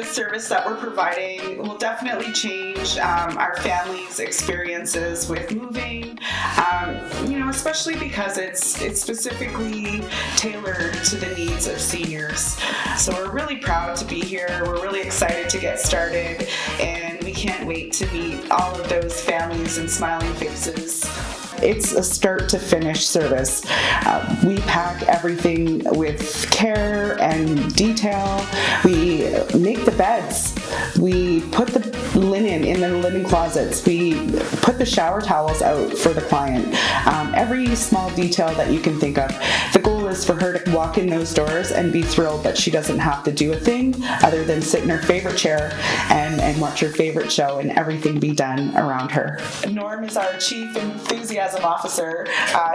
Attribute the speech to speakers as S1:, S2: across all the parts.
S1: service that we're providing will definitely change our families' experiences with moving, especially because it's specifically tailored to the needs of seniors. So we're really proud to be here. We're really excited to get started, and we can't wait to meet all of those families and smiling faces. It's a start to finish service. We pack everything with care and detail. We make the beds. We put the linen in the linen closets. We put the shower towels out for the client. Every small detail that you can think of. The goal is for her to walk in those doors and be thrilled that she doesn't have to do a thing other than sit in her favorite chair and watch her favorite show and everything be done around her. Norm is our chief enthusiasm officer.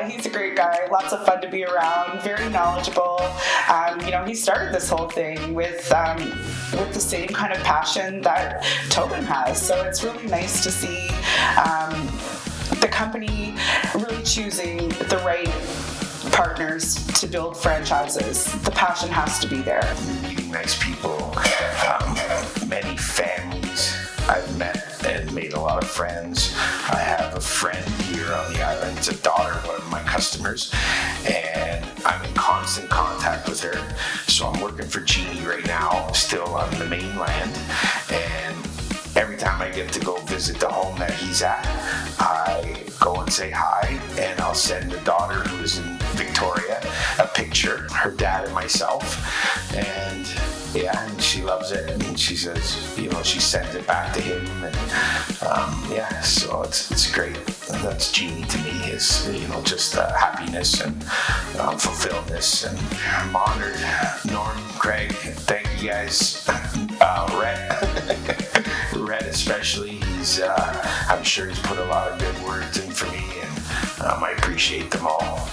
S1: He's a great guy, lots of fun to be around, very knowledgeable. He started this whole thing with the same kind of passion that Tobin has. So it's really nice to see the company really choosing the right partners to build franchises. The passion has to be there.
S2: Meeting nice people, many families I've met and made a lot of friends. I have a friend here on the island. It's a daughter of one of my customers, and I'm in constant contact with her. So I'm working for Genie right now, still on the mainland, and every time I get to go visit the home that he's at, I go and say hi, and I'll send the daughter who is in Victoria a picture, her dad and myself, and she loves it, and she says, she sends it back to him, and so it's great. And that's Genie to me, is just happiness and fulfilledness, and I'm honored. Norm, Craig, thank you guys. Red especially, I'm sure he's put a lot of good words in for me, and I appreciate them all.